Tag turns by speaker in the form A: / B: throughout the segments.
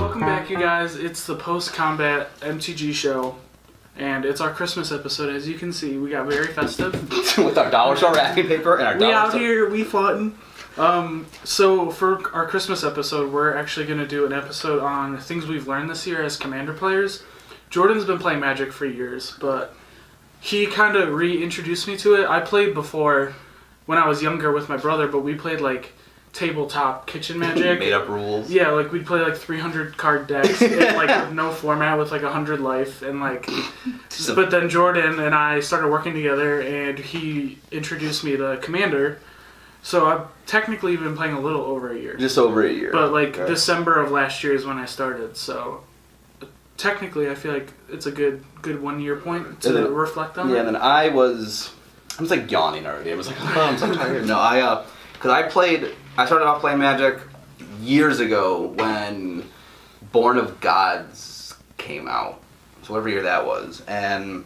A: Welcome back, you guys. It's the PostCombatMTG show, and it's our Christmas episode. As you can see, we got very festive.
B: With our dollar store wrapping paper and our dollar
A: We out
B: store.
A: here, we flaunting. So for our Christmas episode, we're actually going to do an episode on things we've learned this year as Commander players. Jordan's been playing Magic for years, but he kind of reintroduced me to it. I played before when I was younger with my brother, but we played like tabletop kitchen Magic.
B: Made up rules.
A: Yeah, like we'd play like 300 card decks in like with no format with like 100 life and like. But then Jordan and I started working together, and he introduced me to Commander. So I've technically been playing a little over a year.
B: Just over a year.
A: But like December of last year is when I started. So technically, I feel like it's a good 1 year point to reflect on.
B: Yeah, and then I was like yawning already. I was like, oh, I'm so tired. No, because I started off playing Magic years ago when Born of Gods came out. So whatever year that was. And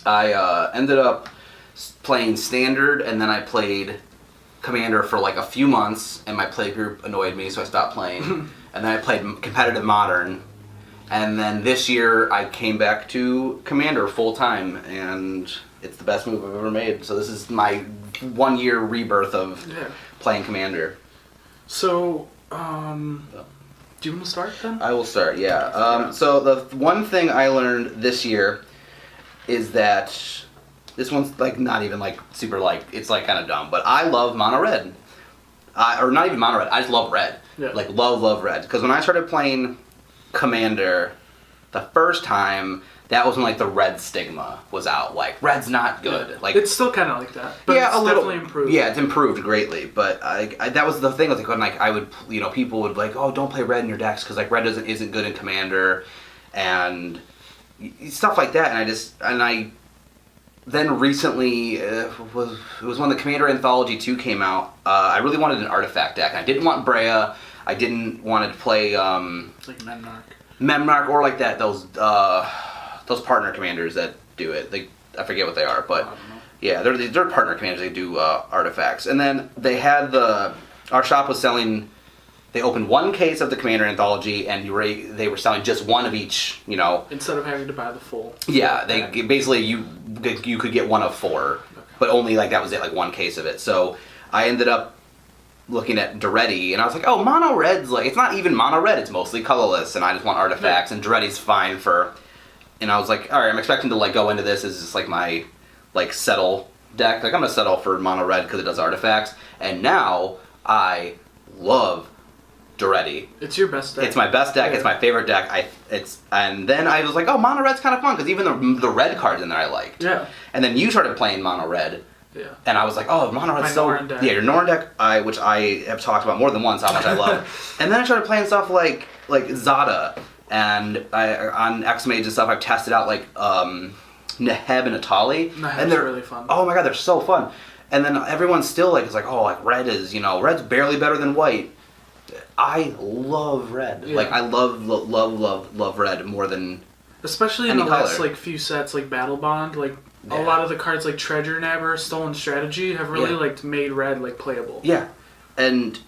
B: I ended up playing Standard, and then I played Commander for like a few months, and my play group annoyed me, so I stopped playing. And then I played competitive Modern. And then this year I came back to Commander full time, and it's the best move I've ever made. So this is my 1 year rebirth of playing Commander.
A: So, do you want to start then?
B: I will start, yeah. So the one thing I learned this year is that this one's like not even like super like, it's like kind of dumb, but I love mono red. Or not even mono red, I just love red.
A: Yeah.
B: Like love red. Because when I started playing Commander the first time, that was when like the red stigma was out. Like red's not good.
A: Yeah.
B: Like
A: it's still kind of like that, but
B: yeah,
A: it's definitely improved.
B: Yeah, it's improved greatly. But I that was the thing. Like when like I would, people would like, oh, don't play red in your decks because like red isn't good in Commander, and stuff like that. And I then recently it was when the Commander Anthology 2 came out. I really wanted an artifact deck. I didn't want Brea. I didn't want to play
A: like
B: Memnarch or like that those partner commanders that do it. I forget what they are, but yeah, they're partner commanders. They do artifacts. And then they had our shop was selling. They opened one case of the Commander Anthology, and they were selling just one of each.
A: Instead of having to buy the full.
B: Yeah, basically you could get one of four, but only like that was it, like one case of it. So I ended up looking at Duretti, and I was like, oh, mono red's like, it's not even mono red, it's mostly colorless, and I just want artifacts, and Duretti's fine for, and I was like, alright, I'm expecting to like go into this as just like my like settle deck, like I'm gonna settle for mono red because it does artifacts, and now I love Duretti.
A: It's your best deck.
B: It's my best deck, it's my favorite deck, and then I was like, oh, mono red's kind of fun, because even the red cards in there I liked.
A: Yeah.
B: And then you started playing mono red.
A: Yeah.
B: And I was like, oh, mono red's so...
A: Norn deck.
B: Yeah, your Norn deck, which I have talked about more than once how much I love. And then I started playing stuff like Zada, and on X-Mage and stuff, I've tested out like Neheb and Atali.
A: And they're really fun.
B: Oh my god, they're so fun. And then everyone's still like, it's like, oh, like red is, red's barely better than white. I love red.
A: Yeah.
B: Like, I love red more than
A: especially in the last like few sets, like Battle Bond, like a lot of the cards like Treasure Nabber, Stolen Strategy have really like made red like playable.
B: Yeah, and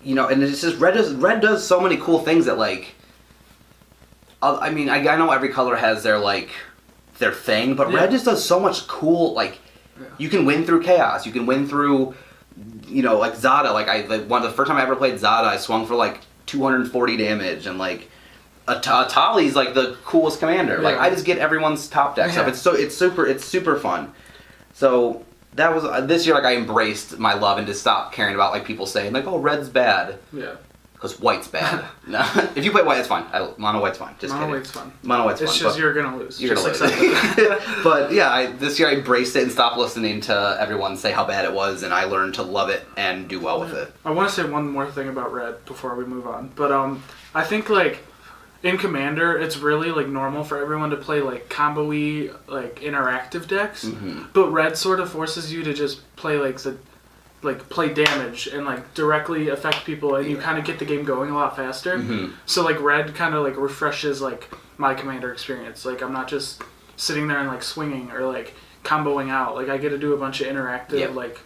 B: and it's just red does so many cool things that like. I mean, I know every color has their like their thing, but red just does so much cool. Like, you can win through chaos. You can win through, like Zada. Like one of the first time I ever played Zada, I swung for like 240 damage, and like. Atali's like the coolest commander. Like I just get everyone's top deck stuff. It's super fun. So that was this year. Like I embraced my love and just stopped caring about like people saying like, oh, red's bad.
A: Yeah.
B: Because white's bad. No, if you play white, it's fine. Mono white's fine. Just
A: mono
B: kidding.
A: white's fun.
B: Mono white's fun.
A: It's just you're gonna lose.
B: You're gonna lose. But yeah, this year I embraced it and stopped listening to everyone say how bad it was, and I learned to love it and do well with it.
A: I want to say one more thing about red before we move on, but I think like. In Commander, it's really like normal for everyone to play like combo-y, like interactive decks, but red sort of forces you to just play play damage and like directly affect people, and you kind of get the game going a lot faster. So like red kind of like refreshes like my Commander experience. Like I'm not just sitting there and like swinging or like comboing out. Like I get to do a bunch of interactive like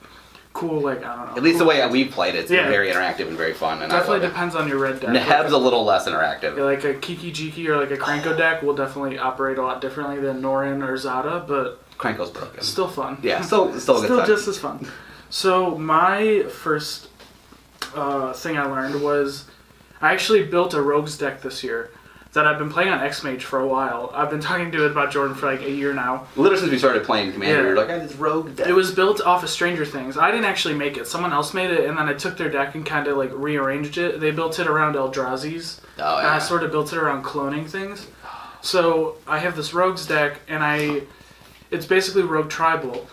A: cool, like, I don't know.
B: At least
A: cool
B: the way
A: cards.
B: we've played it, it's very interactive and very fun. And
A: Definitely
B: I love
A: depends on your red deck.
B: Neheb's a little less interactive.
A: Yeah, like a Kiki Jiki or like a Kranko deck will definitely operate a lot differently than Norin or Zada, but
B: Kranko's broken.
A: still fun.
B: Yeah, still a good time.
A: Still just as fun. So my first thing I learned was I actually built a Rogues deck this year that I've been playing on X-Mage for a while. I've been talking to it about Jordan for like a year now.
B: Literally since we started playing Commander,
A: Yeah.
B: you're like, I have this Rogue deck.
A: It was built off of Stranger Things. I didn't actually make it. Someone else made it, and then I took their deck and kind of like rearranged it. They built it around Eldrazi's.
B: Oh,
A: And I
B: yeah.
A: sort of built it around cloning things. So I have this Rogues deck, and it's basically Rogue Tribal.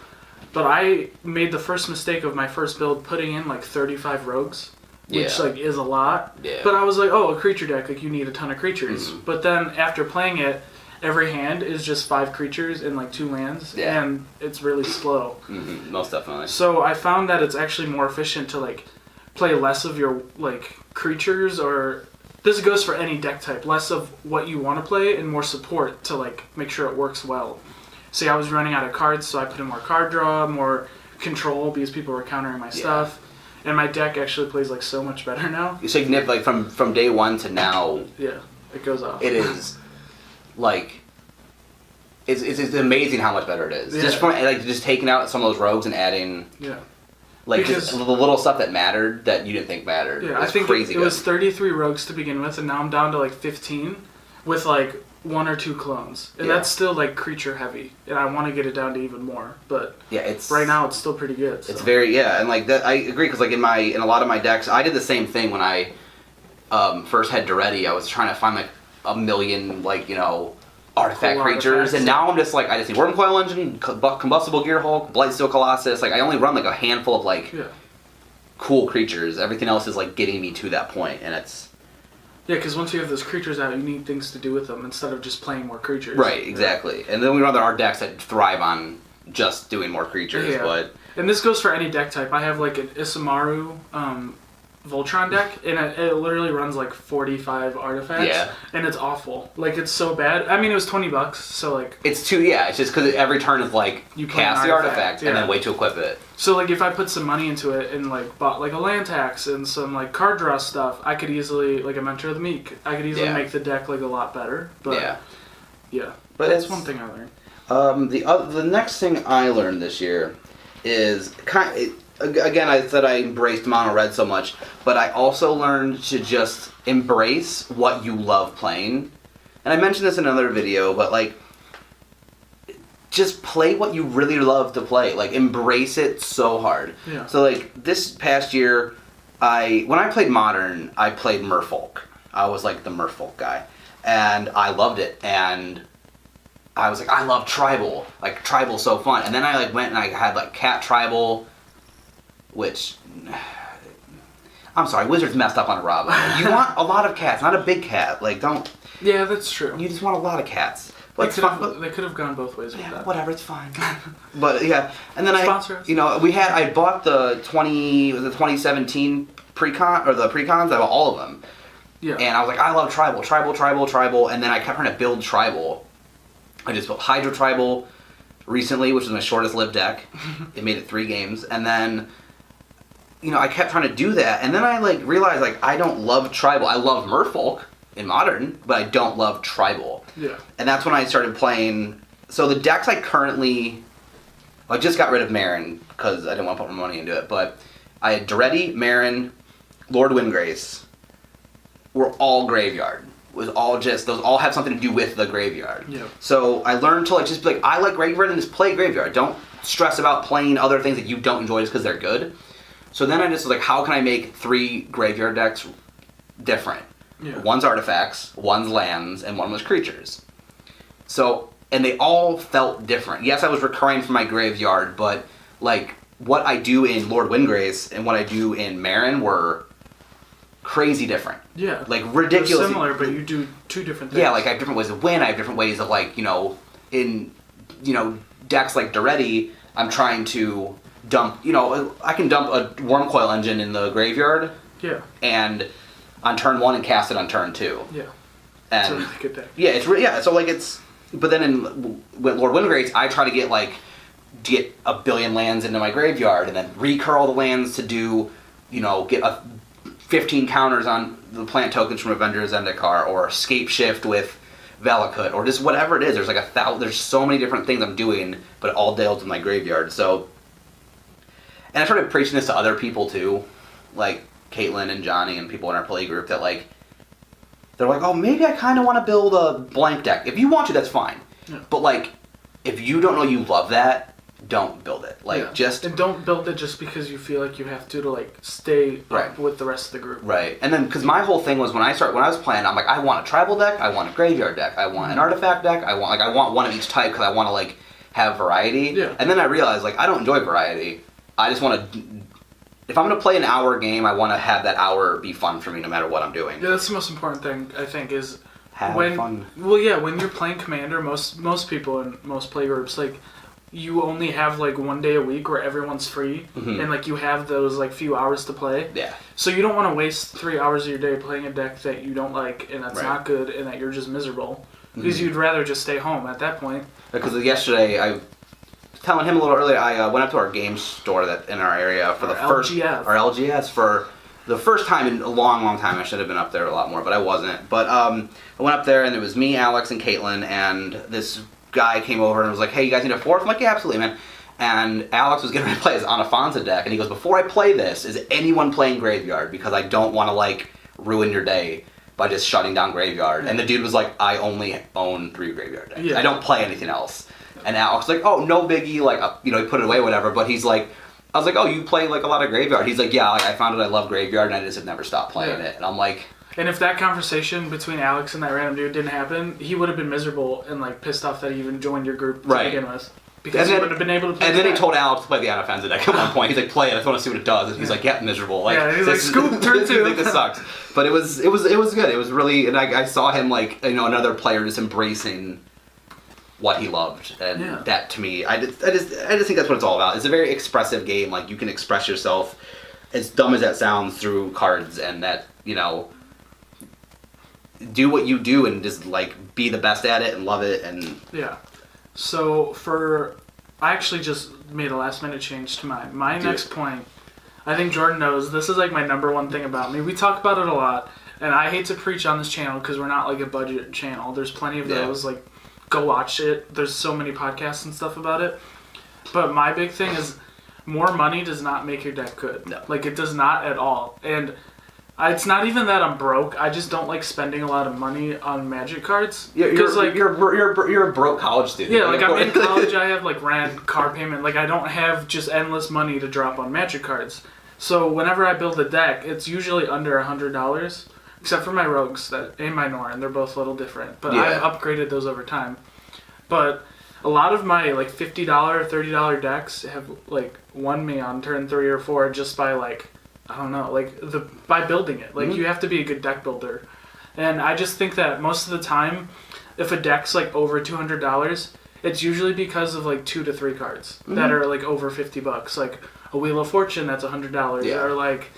A: But I made the first mistake of my first build putting in like 35 Rogues. Which
B: Yeah.
A: like is a lot.
B: Yeah.
A: But I was like, oh, a creature deck, like you need a ton of creatures.
B: Mm-hmm.
A: But then after playing it, every hand is just 5 creatures and like 2 lands,
B: Yeah.
A: and it's really slow.
B: Mm-hmm. Most definitely.
A: So I found that it's actually more efficient to like play less of your like creatures, or this goes for any deck type, less of what you want to play and more support to like make sure it works well. See, I was running out of cards, so I put in more card draw, more control because people were countering my stuff. And my deck actually plays like so much better now.
B: So you can like from day one to now,
A: Yeah, it goes off.
B: it is like it's amazing how much better it is.
A: Yeah.
B: Just from like just taking out some of those rogues and adding
A: Yeah.
B: like
A: Because-
B: just the little stuff that mattered that you didn't think mattered.
A: Yeah, I
B: It's
A: think
B: crazy
A: it
B: good.
A: was 33 rogues to begin with, and now I'm down to like 15 with like 1 or 2 clones. And
B: Yeah.
A: that's still like creature heavy. And I want to get it down to even more. But
B: Yeah, it's
A: right now it's still pretty good. So.
B: It's very and like that. I agree because like in a lot of my decks, I did the same thing when I first had Duretti. I was trying to find like a million artifact
A: Cool
B: creatures,
A: artifacts.
B: and now I'm just like I just need Wormcoil Engine, Combustible Gear Hulk, Blightsteel Colossus. Like I only run like a handful of like
A: Yeah.
B: cool creatures. Everything else is like getting me to that point, and it's
A: Yeah, because once you have those creatures out, you need things to do with them instead of just playing more creatures.
B: right exactly. And then we run our decks that thrive on just doing more creatures,
A: Yeah.
B: but.
A: And this goes for any deck type. I have like an Isamaru Voltron deck, and it literally runs like 45 artifacts.
B: Yeah.
A: And it's awful. Like, it's so bad. I mean, it was $20, so like...
B: It's it's just because every turn is like,
A: You play
B: cast
A: an
B: the
A: artifact,
B: artifact and
A: yeah.
B: then wait to equip it.
A: So like, if I put some money into it and like bought like a land tax and some like card draw stuff, I could easily, like a Mentor of the Meek, I could easily
B: Yeah.
A: make the deck like a lot better. But yeah.
B: But
A: That's
B: it's
A: one thing I learned.
B: The next thing I learned this year is again, I said I embraced mono red so much, but I also learned to just embrace what you love playing. And I mentioned this in another video, but like, just play what you really love to play. Like, embrace it so hard.
A: Yeah.
B: So like this past year, when I played Modern, I played Merfolk. I was like the Merfolk guy, and I loved it. And I was like, I love Tribal. Like, Tribal's so fun. And then I like went and I had like Cat Tribal, which, I'm sorry, Wizards messed up on Robin. You want a lot of cats, not a big cat. Like, don't.
A: Yeah, that's true.
B: You just want a lot of cats. But
A: They
B: it's
A: could,
B: fun.
A: have, they could have gone both ways with
B: Yeah,
A: that.
B: whatever, it's fine. But yeah, and then
A: Sponsor us.
B: I bought the 2017 precons, I bought all of them.
A: Yeah.
B: And I was like, I love Tribal, and then I kept trying to build Tribal. I just built Hydro Tribal recently, which was my shortest lived deck. It made it 3 games, and then I kept trying to do that, and then I like realized like I don't love Tribal. I love Merfolk in Modern, but I don't love Tribal.
A: Yeah.
B: And that's when I started playing. So the decks I just got rid of Marin because I didn't want to put my money into it, but I had Duretti, Marin, Lord Windgrace were all graveyard. Those all have something to do with the graveyard.
A: Yeah.
B: So I learned to like just be like, I like graveyard and just play graveyard. Don't stress about playing other things that you don't enjoy just because they're good. So then I just was like, how can I make 3 graveyard decks different?
A: Yeah.
B: One's artifacts, one's lands, and one was creatures. So, and they all felt different. Yes, I was recurring from my graveyard, but like what I do in Lord Windgrace and what I do in Marin were crazy different.
A: Yeah.
B: Like ridiculous.
A: They're similar, but you do 2 different things.
B: Yeah, like I have different ways to win. I have different ways of like, in decks like Duretti, I'm trying to dump, I can dump a Wormcoil Engine in the graveyard.
A: Yeah.
B: And on turn 1 and cast it on turn 2.
A: Yeah.
B: And
A: It's a really good deck.
B: yeah, it's so like it's. But then with Lord Windgrace, I try to get like get a billion lands into my graveyard and then recur the lands to do, get a 15 counters on the plant tokens from Avenger's Zendikar, or Scape Shift with Valakut, or just whatever it is. There's like there's so many different things I'm doing, but it all deals with my graveyard. So, and I started preaching this to other people too, like Caitlin and Johnny and people in our play group, that like, they're like, oh, maybe I kind of want to build a blank deck. If you want to, that's fine. Yeah. But like, if you don't know you love that, don't build it. Like,
A: and don't build it just because you feel like you have to like stay up with the rest of the group.
B: Right. And then, because my whole thing was when I was playing, I'm like, I want a tribal deck, I want a graveyard deck, I want an artifact deck, I want one of each type because I want to like have variety.
A: Yeah.
B: And then I realized like I don't enjoy variety. I just want to. If I'm going to play an hour game, I want to have that hour be fun for me no matter what I'm doing.
A: Yeah, that's the most important thing, I think, is
B: have fun.
A: Well, yeah, when you're playing Commander, most people in most play groups, like, you only have like one day a week where everyone's free, and like you have those like few hours to play.
B: Yeah.
A: So you don't want to waste 3 hours of your day playing a deck that you don't like and that's not good and that you're just miserable. Because you'd rather just stay home at that point.
B: Because yesterday, I was telling him a little earlier, I went up to our game store that in our area for our LGS for the first time in a long, long time. I should have been up there a lot more, but I wasn't. But I went up there and it was me, Alex, and Caitlin, and this guy came over and was like, hey, you guys need a fourth? I'm like, yeah, absolutely, man. And Alex was getting ready to play his Anafonsa deck, and he goes, before I play this, is anyone playing Graveyard? Because I don't want to, like, ruin your day by just shutting down Graveyard. And the dude was like, I only own 3 Graveyard decks. I don't play anything else. And Alex was like, oh, no biggie, like, he put it away, whatever, but he's like, I was like, oh, you play, like, a lot of Graveyard? He's like, yeah, like, I found out I love Graveyard, and I just have never stopped playing it. And I'm like...
A: And if that conversation between Alex and that random dude didn't happen, he would have been miserable and like pissed off that he even joined your group to begin with. Because he wouldn't have been able to play.
B: And then he told Alex to play the Anafonsa deck at one point. He's like, play it, I just want to see what it does. And he's like, yeah, miserable. Like,
A: he's like, scoop, turn 2.
B: Like, this sucks. But it was good. It was really, and I saw him like, another player just embracing what he loved. And that to me, I just think that's what it's all about. It's a very expressive game. Like, you can express yourself, as dumb as that sounds, through cards, and that, do what you do and just like be the best at it and love it. And
A: so I actually just made a last minute change to my next point. I think Jordan knows this is like my number one thing about me. We talk about it a lot, and I hate to preach on this channel because we're not like a budget channel. There's plenty of those. Like, go watch it. There's so many podcasts and stuff about it. But my big thing is, more money does not make your deck good.
B: No.
A: Like, it does not at all. And it's not even that I'm broke. I just don't like spending a lot of money on Magic cards.
B: Yeah, you're a broke college student.
A: Yeah, like I'm in college. I have like rent, car payment. Like, I don't have just endless money to drop on Magic cards. So whenever I build a deck, it's usually under $100, except for my rogues and my Norn. They're both a little different, but I've upgraded those over time. But a lot of my like $50, $30 decks have like won me on turn 3 or 4 just by like, I don't know, like by building it. Like, you have to be a good deck builder. And I just think that most of the time, if a deck's like over $200, it's usually because of like 2 to 3 cards that are like over $50. Like a Wheel of Fortune that's $100, or like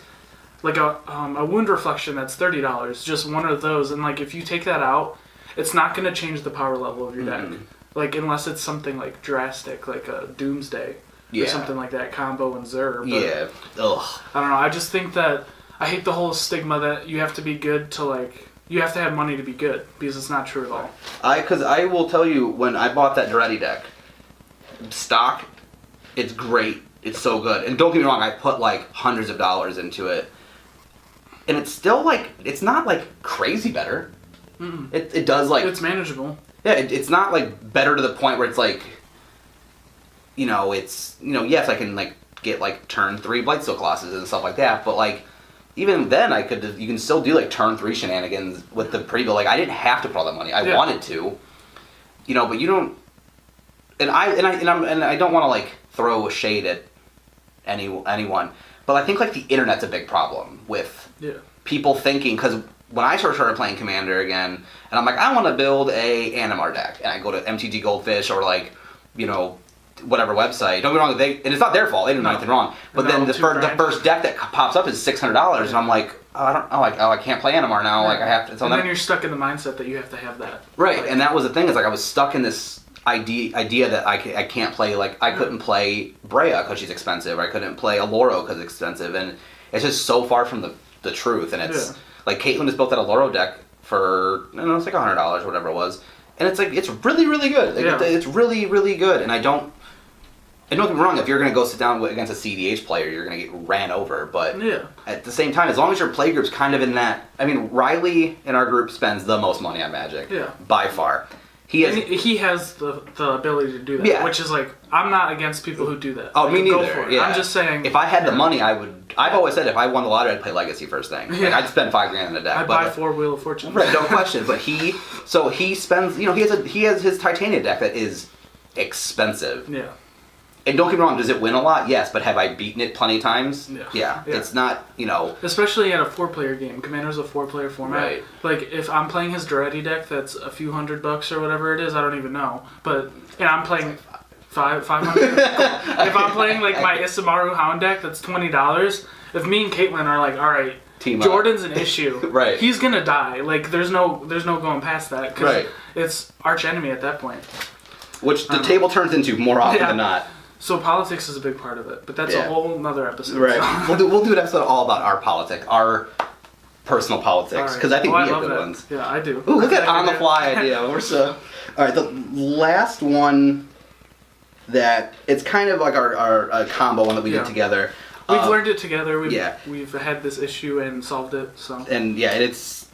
A: a Wound Reflection that's $30. Just one of those. And like, if you take that out, it's not going to change the power level of your deck. Like, unless it's something like drastic, like a Doomsday. Or something like that, Combo and Zur. But
B: Ugh.
A: I don't know, I just think that I hate the whole stigma that you have to be good to like, you have to have money to be good, because it's not true at all.
B: Because I will tell you, when I bought that Duretti deck, stock, it's great, it's so good. And don't get me wrong, I put like hundreds of dollars into it. And it's still like, it's not like crazy better. It does like...
A: It's manageable.
B: Yeah, it's not like better to the point where it's like... yes, I can, like, get, like, turn 3 Blightsteel Colossus and stuff like that, but, like, even then, you can still do, like, turn 3 shenanigans with the pre-build. Like, I didn't have to put all that money. I wanted to, but you don't, and I don't want to, like, throw a shade at anyone, but I think, like, the internet's a big problem with people thinking, because when I started playing Commander again, and I'm like, I want to build a Animar deck, and I go to MTG Goldfish, or, like, whatever website. Don't get me wrong, and it's not their fault. They didn't do anything wrong. But then the first deck that pops up is $600, and I'm like, I can't play Animar now. Like, I have to.
A: And then you're stuck in the mindset that you have to have that.
B: Right, and that was the thing. Is like I was stuck in this idea that I can't play, like, I couldn't play Brea because she's expensive, or I couldn't play Aloro because it's expensive, and it's just so far from the truth, and it's, like, Caitlyn has built that Aloro deck for, I don't know, it's like $100 or whatever it was, and it's, like, it's really, really good. Like, it's really, really good, and don't get me wrong, if you're going to go sit down against a CDH player, you're going to get ran over, but at the same time, as long as your play group's kind of in that, I mean, Riley in our group spends the most money on Magic, by far. He
A: has the ability to do that, which is like, I'm not against people who do that.
B: Oh, me neither.
A: Go for it. I'm just saying,
B: if I had the money, I would. I've always said if I won the lottery, I'd play Legacy first thing. Like, I'd spend $5,000 in a deck.
A: I'd buy 4 Wheel of Fortune.
B: Right, no question. But he spends. You know, he has his Titania deck that is expensive.
A: Yeah.
B: And don't get me wrong, does it win a lot? Yes, but have I beaten it plenty of times? Yeah. It's not, you know...
A: Especially at a 4-player game. Commander's a 4-player format.
B: Right.
A: Like, if I'm playing his Duretti deck that's a few $100 or whatever it is, I don't even know. But, and I'm playing 500. If I'm playing, like, my Isamaru Hound deck that's $20, if me and Caitlyn are like, alright, Jordan's an issue.
B: Right.
A: He's gonna die. Like, there's no going past that. Because it's arch enemy at that point.
B: Which the table turns into more often than not.
A: So politics is a big part of it, but that's a whole nother episode.
B: Right.
A: So.
B: We'll do an episode all about our politics, our personal politics, because I think we have good ones.
A: Yeah, I do.
B: Ooh, look at on the fly idea. We're so. All right, the last one that it's kind of like our combo one that we did together.
A: We've learned it together. We've had this issue and solved it. So.
B: And it's.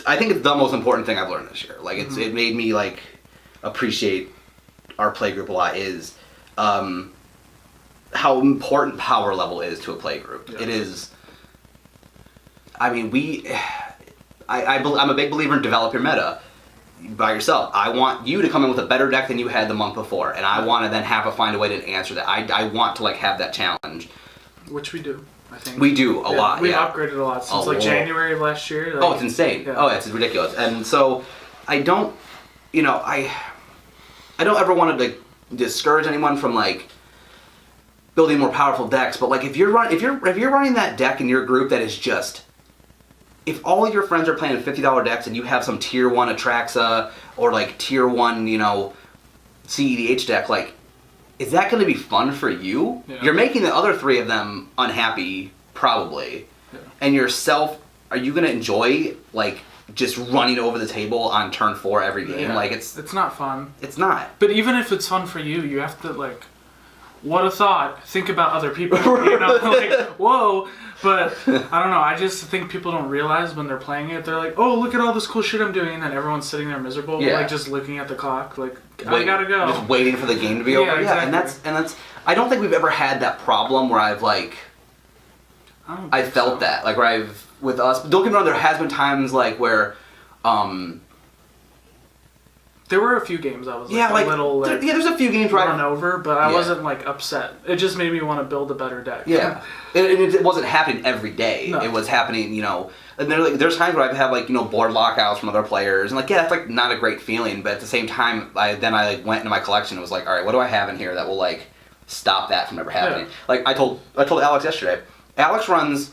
B: I think it's the most important thing I've learned this year. Like it made me like appreciate our play group a lot. Is how important power level is to a play group. It is. I mean, I'm a big believer in develop your meta by yourself. I want you to come in with a better deck than you had the month before, and I want to then find a way to answer that. I want to like have that challenge.
A: Which we do, I think.
B: We do a lot.
A: We've upgraded a lot since January of last year.
B: Like, it's insane. Yeah. Oh, it's ridiculous. And so I don't, I don't ever want to like discourage anyone from like building more powerful decks, but like if you're running that deck in your group that is just, if all your friends are playing $50 decks and you have some tier 1 Atraxa or like tier 1 CEDH deck, like is that going to be fun for you? You're making the other 3 of them unhappy probably, and yourself, are you going to enjoy like just running over the table on turn 4 every game? Like
A: it's not fun.
B: It's not.
A: But even if it's fun for you, you have to like, what a thought. Think about other people. Like, whoa. But I don't know. I just think people don't realize when they're playing it. They're like, oh, look at all this cool shit I'm doing, and then everyone's sitting there miserable, like just looking at the clock, like I gotta go.
B: Just waiting for the game to be over.
A: Exactly.
B: Yeah, and that's. I don't think we've ever had that problem where I've like. I felt that like where with us. Don't get me wrong. There has been times like where.
A: There were a few games I was
B: like
A: a little like,
B: there's a few games where
A: run over, but I wasn't like upset. It just made me want to build a better deck.
B: Yeah, it wasn't happening every day. No. It was happening, and there's times where I've had like board lockouts from other players, and like that's like not a great feeling. But at the same time, I like went into my collection and was like, all right, what do I have in here that will like stop that from ever happening? Yeah. Like I told Alex yesterday. Alex runs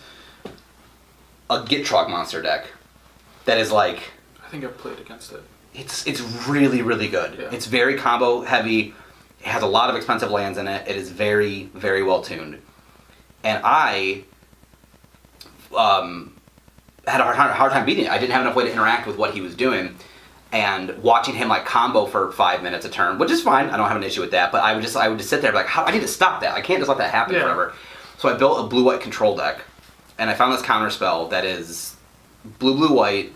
B: a Gitrog monster deck that is like.
A: I think I've played against it.
B: It's really, really good. Yeah. It's very combo heavy. It has a lot of expensive lands in it. It is very, very well tuned. And I had a hard time beating it. I didn't have enough way to interact with what he was doing. And watching him like combo for 5 minutes a turn, which is fine. I don't have an issue with that. But I would just sit there and be like, I need to stop that. I can't just let that happen forever. So I built a blue-white control deck. And I found this counter spell that is blue-blue-white.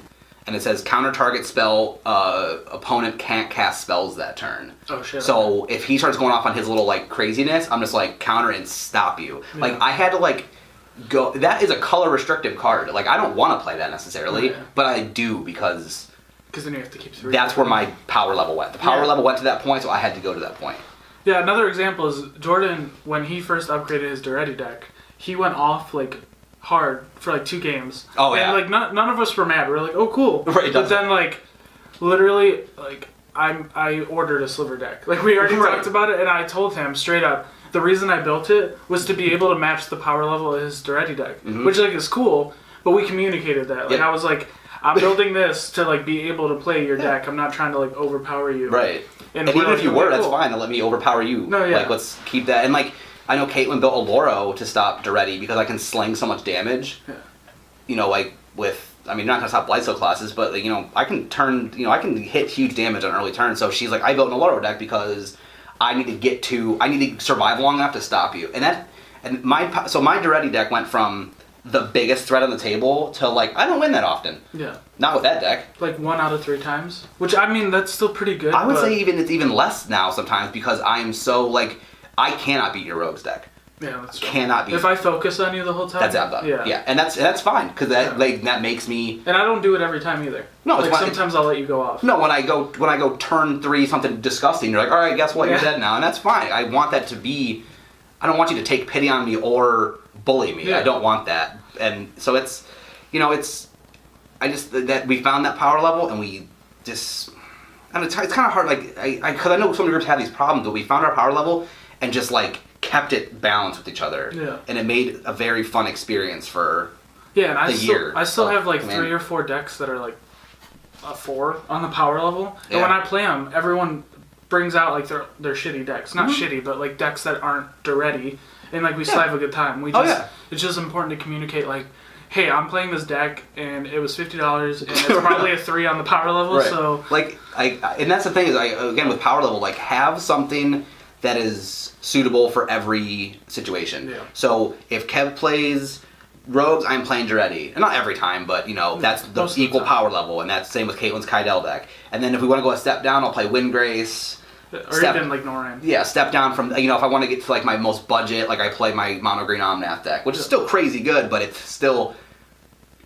B: And it says counter target spell, opponent can't cast spells that turn.
A: Oh shit.
B: So if he starts going off on his little like craziness, I'm just like counter and stop you. Yeah. Like I had to like go. That is a color restrictive card. Like I don't want to play that necessarily, but I do because
A: then you have to keep 3.
B: That's where my power level went. The power level went to that point, so I had to go to that point.
A: Yeah. Another example is Jordan when he first upgraded his Duretti deck. He went off like. Hard for like 2 games.
B: Oh yeah.
A: And like none of us were mad. We were like, oh cool.
B: Right.
A: But then like, literally like I ordered a sliver deck. Like we already talked about it, and I told him straight up the reason I built it was to be able to match the power level of his Duretti deck, which like is cool. But we communicated that. Like I was like, I'm building this to like be able to play your deck. I'm not trying to like overpower you.
B: Right. And
A: we're
B: even
A: like,
B: if you
A: okay,
B: were, that's
A: cool.
B: fine. Let me overpower you.
A: No, yeah.
B: Like, let's keep that. And like, I know Caitlin built a Loro to stop Duretti because I can sling so much damage.
A: Yeah.
B: You know, like with, I mean, you're not gonna stop Blightsteel classes, but like, you know, I can turn, you know, I can hit huge damage on early turn. So she's like, I built an Loro deck because I need to survive long enough to stop you. And my Duretti deck went from the biggest threat on the table to like, I don't win that often.
A: Yeah.
B: Not with that deck.
A: Like 1 out of 3 times, which I mean that's still pretty good.
B: I would say it's even less now sometimes because I'm so like, I cannot beat your Rogues deck.
A: Yeah, that's true.
B: Cannot beat.
A: If I focus on you the whole time,
B: that's out done. Yeah, and that's fine because that makes me.
A: And I don't do it every time either.
B: No,
A: like sometimes I'll let you go off.
B: No, when I go turn 3 something disgusting, you're like, all right, guess what? You're dead now, and that's fine. I want that to be. I don't want you to take pity on me or bully me.
A: Yeah.
B: I don't want that, and so it's, you know, it's. I just that we found that power level and we just. And it's kind of hard, like because I know some groups have these problems, but we found our power level and just like kept it balanced with each other.
A: Yeah.
B: And it made a very fun experience for.
A: Yeah, and
B: I
A: I still have like
B: Commander.
A: 3 or 4 decks that are like a 4 on the power level.
B: Yeah.
A: And when I play them, everyone brings out like their shitty decks. Not shitty, but like decks that aren't Duretti. And like we still have a good time. We just it's just important to communicate like, hey, I'm playing this deck and it was $50 and it's probably a 3 on the power level.
B: Right.
A: So
B: like and that's the thing is again with power level, like have something that is suitable for every situation.
A: Yeah.
B: So if Kev plays Rogues, I'm playing Duretti. And not every time, but you know, that's the
A: Most of the
B: equal
A: time.
B: power level, and that's the same with Caitlin's Kydel deck. And then if we want to go a step down, I'll play Windgrace.
A: or even like Noran.
B: Yeah, step down from, you know, if I want to get to like my most budget, like I play my mono green Omnath deck, which is still crazy good, but it's still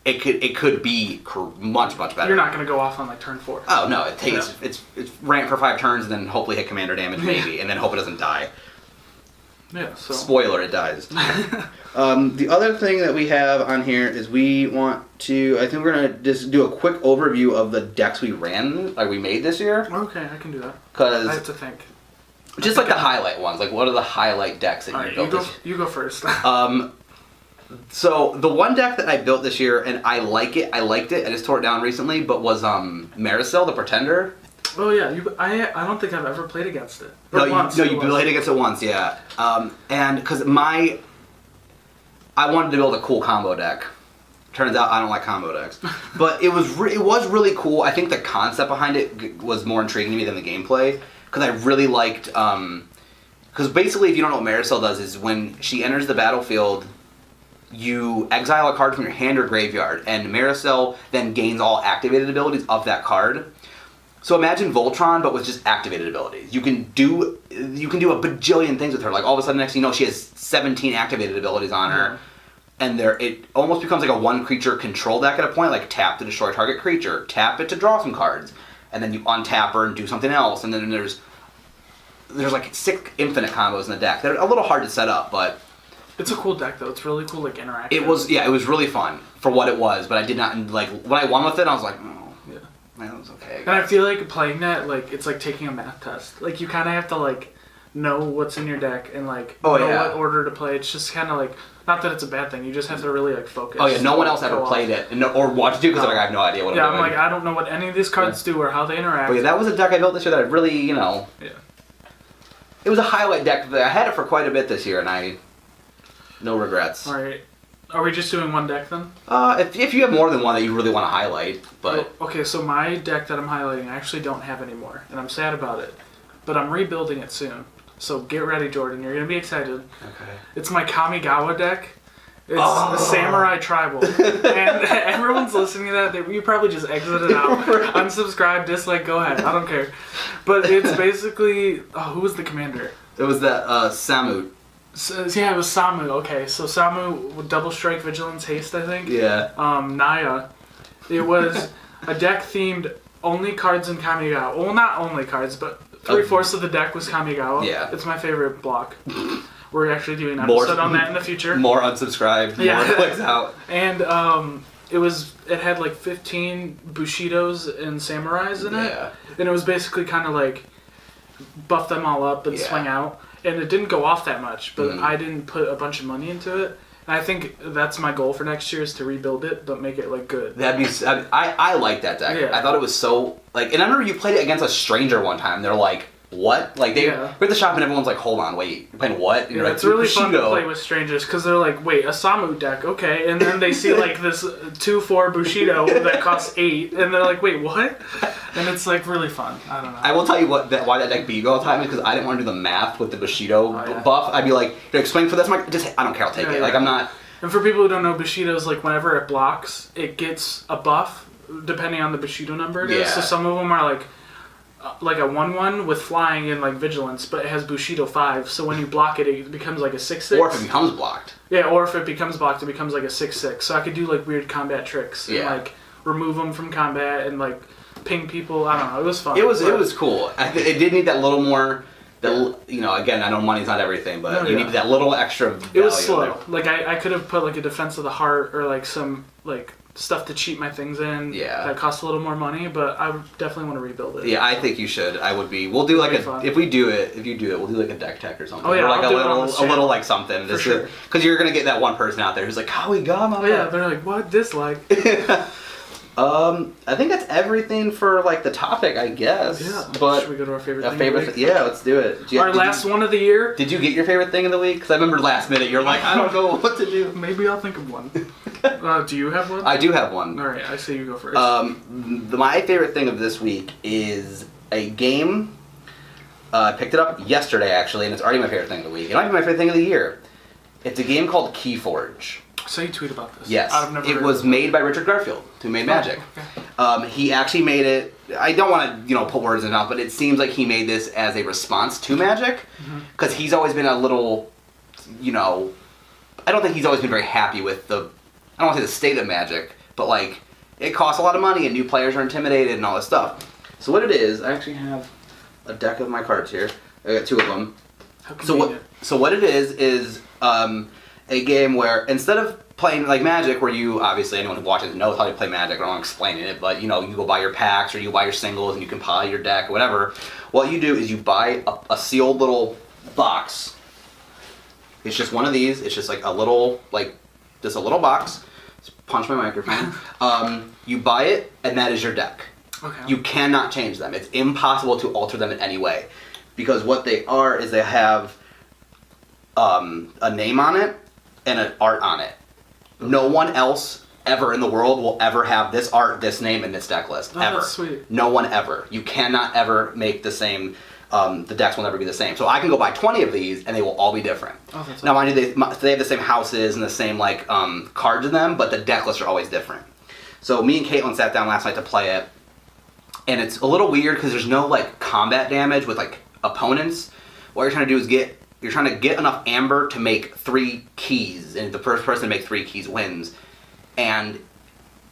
B: it could be much better.
A: You're not gonna go off on like turn 4.
B: Oh no, it takes it's ramp for 5 turns and then hopefully hit commander damage maybe, and then hope it doesn't die.
A: Yeah. So
B: Spoiler, it dies. The other thing that we have on here is we want to, I think we're gonna just do a quick overview of the decks we made this year.
A: okay, I can do that. I have
B: Because
A: to think.
B: just like the highlight ones, like what are the highlight decks that
A: All
B: you
A: right,
B: built this year?
A: you go first.
B: So the one deck that I built this year, and I liked it, I just tore it down recently, but was Marisol, the Pretender.
A: Oh yeah, I don't think I've ever played against it.
B: No,
A: But once,
B: you played against it once, yeah. And because I wanted to build a cool combo deck. Turns out I don't like combo decks, but it was really cool. I think the concept behind it was more intriguing to me than the gameplay because I really liked. Because basically, if you don't know what Marisol does, is when she enters the battlefield, you exile a card from your hand or graveyard, and Marisol then gains all activated abilities of that card. So imagine Voltron, but with just activated abilities. You can do a bajillion things with her. Like all of a sudden, next thing you know, she has 17 activated abilities on her, and it almost becomes like a 1 creature control deck at a point. Like tap to destroy target creature, tap it to draw some cards, and then you untap her and do something else. And then there's like 6 infinite combos in the deck. They're a little hard to set up, but
A: it's a cool deck though. It's really cool, like interactive.
B: it was really fun for what it was. But I did not like when I won with it. I was like, oh. That was okay.
A: And I feel like playing that, like, it's like taking a math test. Like, you kind of have to, like, know what's in your deck and, like, know what order to play. It's just kind of, like, not that it's a bad thing. You just have to really, like, focus.
B: Oh, yeah. No one else ever played it or watched it because I have no idea what I'm doing.
A: Yeah, I'm like, I don't know what any of these cards do or how they interact.
B: But yeah, that was a deck I built this year that I really, you know...
A: Yeah.
B: It was a highlight deck. I had it for quite a bit this year, and no regrets.
A: All right. Are we just doing one deck then?
B: If you have more than one that you really want to highlight, but...
A: Okay, so my deck that I'm highlighting, I actually don't have anymore, and I'm sad about it. But I'm rebuilding it soon. So get ready, Jordan. You're going to be excited.
B: Okay.
A: It's my Kamigawa deck. It's a Samurai Tribal. And everyone's listening to that. You probably just exited out. Unsubscribe, dislike, go ahead. I don't care. But it's basically... Oh, who was the commander?
B: It was that Samu.
A: So, yeah, it was Samu. Okay, so Samu with double strike, vigilance, haste, I think.
B: Yeah.
A: Naya. It was a deck themed only cards in Kamigawa. Well, not only cards, but 3/4 of the deck was Kamigawa.
B: Yeah.
A: It's my favorite block. We're actually doing an episode on that in the future.
B: More unsubscribed, more clicks out.
A: And it had like 15 Bushidos and Samurais in it.
B: Yeah.
A: And it was basically kind of like buff them all up and swing out. And it didn't go off that much, but I didn't put a bunch of money into it. And I think that's my goal for next year is to rebuild it, but make it like good.
B: That'd be. I like that deck.
A: Yeah.
B: I thought it was so like, and I remember you played it against a stranger one time. They're like, "What?" Like we're at the shop and everyone's like, "Hold on, wait, you're playing what?" And you're like,
A: it's really fun to
B: Bushido.
A: play with strangers because they're like, "Wait, a Samu deck, okay," and then they see like this 2/4 Bushido that costs 8, and they're like, "Wait, what?" And it's like really fun. I don't know.
B: I will tell you why that deck beat you all the time is because I didn't want to do the math with the Bushido buff. I'd be like, explain for this. I'm like, I don't care. I'll take it. Like I'm not.
A: And for people who don't know, Bushido's like whenever it blocks, it gets a buff depending on the Bushido number it is. So some of them are like a 1/1 with flying and like vigilance, but it has Bushido 5. So when you block it, it becomes like a 6/6.
B: Or if it becomes blocked.
A: Yeah, or if it becomes blocked, it becomes like a 6/6. So I could do like weird combat tricks and like remove them from combat and like ping people. I don't know. It was fun.
B: It was cool. It did need that little more. Again, I know money's not everything, but you need that little extra value.
A: It was slow. There. Like I could have put like a Defense of the Heart or like some like stuff to cheat my things in.
B: Yeah.
A: That costs a little more money, but I would definitely want to rebuild it.
B: Yeah, I think you should. I would be. We'll do like if you do it, we'll do like a deck tech or something.
A: Oh yeah,
B: or like
A: a
B: little like something.
A: For sure.
B: Because you're gonna get that one person out there who's like, "How we got my?"
A: Oh yeah, they're like, "What dislike?"
B: I think that's everything for like the topic, I guess.
A: Yeah.
B: But
A: should we go to our favorite thing of the week?
B: Yeah, let's do it.
A: Our last one of the year.
B: Did you get your favorite thing of the week? Because I remember last minute you're like, I don't know what to do.
A: Maybe I'll think of one. Do you have one?
B: I do have one.
A: All right, I say you go first.
B: My favorite thing of this week is a game. I picked it up yesterday actually, and it's already my favorite thing of the week. It might be my favorite thing of the year. It's a game called Keyforge.
A: So you tweet about this?
B: Yes. It was made by Richard Garfield, who made Magic.
A: Okay.
B: He actually made it. I don't want to, put words in his mouth, but it seems like he made this as a response to Magic, because he's always been a little, I don't think he's always been very happy with I don't want to say the state of Magic, but like it costs a lot of money and new players are intimidated and all this stuff. So what it is, I actually have a deck of my cards here. I got 2 of them. So what it is a game where instead of playing like Magic, where you obviously anyone who watches knows how to play Magic. I don't want to explain it, but you go buy your packs or you buy your singles and you compile your deck or whatever. What you do is you buy a sealed little box. It's just one of these. It's just like a little just a little box. Just punch my microphone. You buy it and that is your deck.
A: Okay.
B: You cannot change them. It's impossible to alter them in any way, because what they are is they have a name on it and an art on it. No one else ever in the world will ever have this art, this name, and this deck list. Ever.
A: That's sweet.
B: No one ever. You cannot ever make the same. The decks will never be the same. So I can go buy 20 of these, and they will all be different.
A: Oh, that's
B: now, mind you, they have the same houses and the same cards in them, but the deck lists are always different. So me and Caitlin sat down last night to play it, and it's a little weird because there's no combat damage with opponents. What you're trying to do is you're trying to get enough amber to make 3 keys, and the first person to make 3 keys wins. And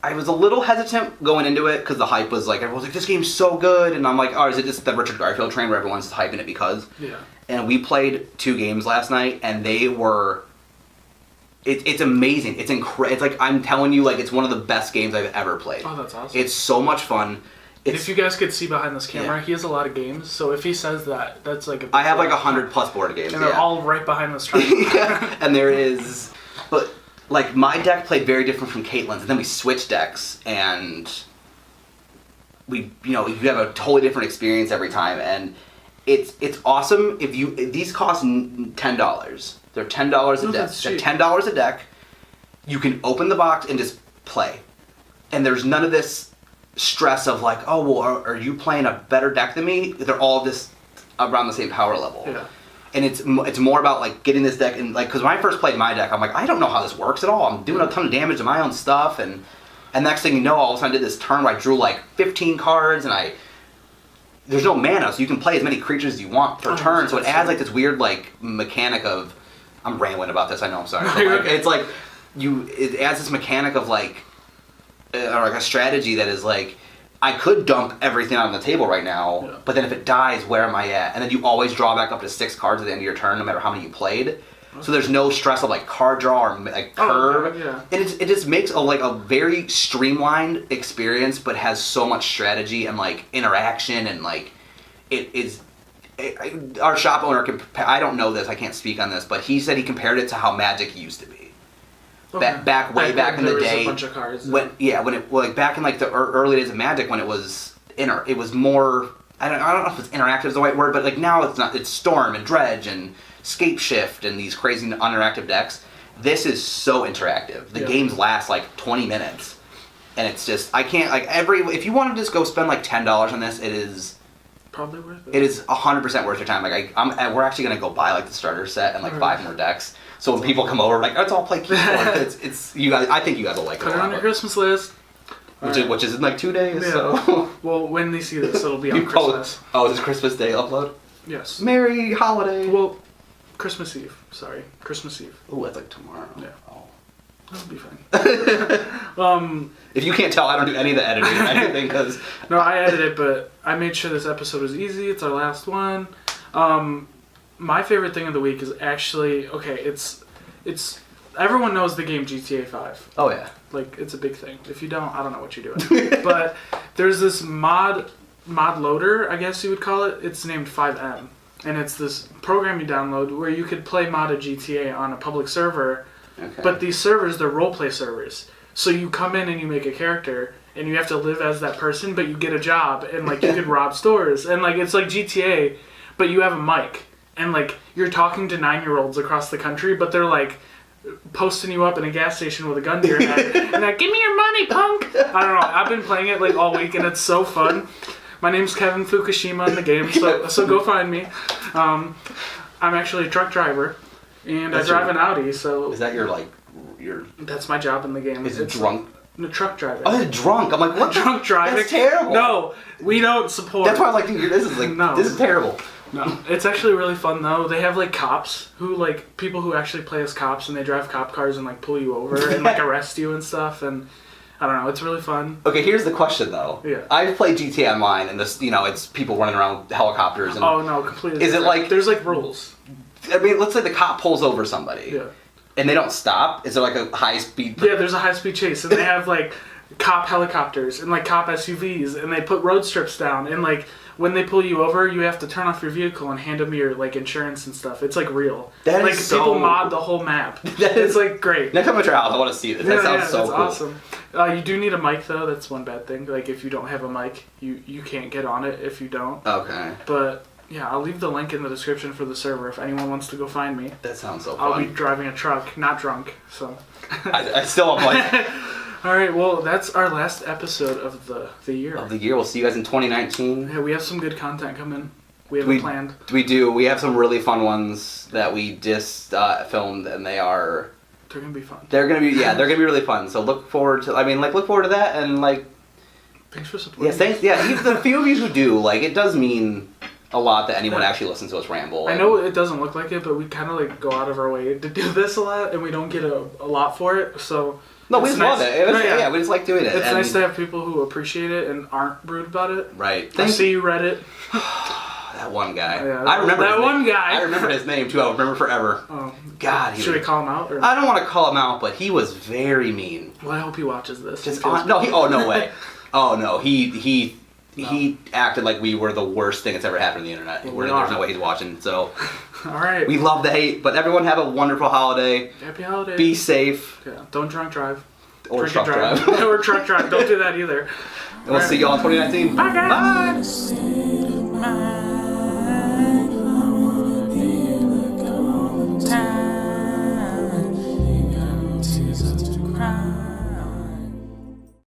B: I was a little hesitant going into it because the hype was everyone's like, this game's so good, and I'm like, oh, is it just the Richard Garfield train where everyone's hyping it because?
A: Yeah.
B: And we played 2 games last night, and they were. It's amazing. It's incredible. It's like I'm telling you, it's one of the best games I've ever played.
A: Oh, that's awesome.
B: It's so much fun.
A: If you guys could see behind this camera, he has a lot of games. So if he says that, that's a
B: I have 100+ board games.
A: And they're all right behind this tripod.
B: Yeah. And there is, but my deck played very different from Caitlin's, and then we switched decks, and we you have a totally different experience every time, and it's awesome. These cost $10. They're $10 a deck. They're $10 a deck. You can open the box and just play, and there's none of this stress of are you playing a better deck than me? They're all just around the same power level.
A: Yeah.
B: And it's more about getting this deck and because when I first played my deck, I'm I don't know how this works at all. I'm doing a ton of damage to my own stuff, and next thing you know, all of a sudden I did this turn where I drew 15 cards, and there's no mana, so you can play as many creatures as you want per turn. So it adds this weird mechanic of, I'm rambling about this. I know, I'm sorry. But, it's it adds this mechanic of or a strategy that is I could dump everything on the table right now, but then if it dies, where am I at? And then you always draw back up to 6 cards at the end of your turn, no matter how many you played. So there's no stress of card draw or curve. And it just makes a very streamlined experience, but has so much strategy and interaction, and our shop owner I don't know this, I can't speak on this, but he said he compared it to how Magic used to be.
A: Okay.
B: Back in the
A: there
B: day.
A: was a bunch of cards.
B: When it like back in like the early days of Magic when it was it was more I don't know if it's interactive is the right word, but like now it's not. It's Storm and Dredge and Scape Shift and these crazy uninteractive decks. This is so interactive. The games last like 20 minutes, and it's just I can't like if you want to just go spend like $10 on this, it is
A: probably worth it.
B: It is 100% worth your time. Like we're actually gonna go buy like the starter set and like 5 more decks. So when people come over, like let's all play Keyboard. it's you guys. I think you guys will like it.
A: Put it on your Christmas list.
B: Which is in like 2 days.
A: Yeah.
B: So.
A: Well, when they see this, it'll be on Christmas.
B: Oh, is this Christmas Day upload?
A: Yes.
B: Merry holiday.
A: Well, Christmas Eve. Sorry, Christmas Eve.
B: Oh, that's like tomorrow.
A: Yeah.
B: Oh.
A: That'll be fine.
B: If you can't tell, I don't do any of the editing or anything because.
A: No, I edited, but I made sure this episode was easy. It's our last one. My favorite thing of the week is actually it's everyone knows the game GTA 5.
B: Oh yeah.
A: Like it's a big thing. If you don't, I don't know what you're doing. But there's this mod loader, I guess you would call it. It's named 5M, and it's this program you download where you could play modded GTA on a public server.
B: Okay.
A: But these servers, they're roleplay servers. So you come in and you make a character, and you have to live as that person, but you get a job, and like you could rob stores, and like it's like GTA, but you have a mic, and like you're talking to 9-year-olds across the country, but they're like posting you up in a gas station with a gun to your head, and like, give me your money, punk! I don't know, I've been playing it like all week, and it's so fun. My name's Kevin Fukushima in the game, so go find me. I'm actually a truck driver, and I drive an Audi, so...
B: Is that your...
A: That's my job in the game.
B: Is it drunk?
A: No, truck driving.
B: Oh, drunk! I'm like, what?
A: Drunk driving?
B: That's terrible!
A: No, we don't support...
B: That's why I'm like, dude, this is like,
A: No.
B: This is terrible.
A: No, it's actually really fun though. They have like cops who like people who actually play as cops, and they drive cop cars and like pull you over and like arrest you and stuff. And I don't know, it's really fun.
B: Okay, here's the question though.
A: Yeah.
B: I've played GTA Online, and this, it's people running around with helicopters. And
A: Oh no, completely.
B: Is it
A: different.
B: like
A: there's like rules?
B: I mean, let's say the cop pulls over somebody.
A: Yeah.
B: And they don't stop. Is there like a high speed?
A: Yeah, there's a high speed chase, and they have like cop helicopters and like cop SUVs, and they put road strips down, and like. When they pull you over, you have to turn off your vehicle and hand them your like insurance and stuff. It's like real.
B: That
A: like
B: is so...
A: people mod the whole map. It's like great.
B: Next time I'm at your house, I want to see this. That sounds so
A: that's
B: cool.
A: awesome. You do need a mic though. That's one bad thing. Like if you don't have a mic, you can't get on it if you don't.
B: Okay.
A: But yeah, I'll leave the link in the description for the server if anyone wants to go find me.
B: That sounds so fun.
A: I'll be driving a truck, not drunk. So.
B: I still am like.
A: All right, well, that's our last episode of the year.
B: Of the year. We'll see you guys in 2019.
A: Yeah, we have some good content coming. We have it planned.
B: We do. We have some really fun ones that we just filmed, and they're
A: gonna be fun.
B: They're gonna be really fun. So look forward to that, and like.
A: Thanks for supporting.
B: Yeah, thanks. Yeah, even the few of you who do, like, it does mean a lot that anyone actually listens to us ramble.
A: I know it doesn't look like it, but we kind of like go out of our way to do this a lot, and we don't get a lot for it. So.
B: No, we just love it. Yeah, we just like doing it.
A: It's nice to have people who appreciate it and aren't rude about it.
B: Right.
A: I see you Reddit.
B: That one guy.
A: Yeah,
B: I remember
A: that one guy.
B: I remember his name too. I'll remember forever.
A: Oh,
B: God.
A: Should we call him out? Or?
B: I don't want to call him out, but he was very mean.
A: Well, I hope he watches this.
B: No way. Oh no, he acted like we were the worst thing that's ever happened on the internet.
A: Well,
B: There's no way he's watching. So.
A: All right.
B: We love the hate, but everyone have a wonderful holiday.
A: Happy holidays.
B: Be safe.
A: Yeah. Don't drunk drive.
B: Or truck drive.
A: Or truck drive. Don't do that either.
B: And we'll see y'all in 2019.
A: Bye, guys.
B: Bye.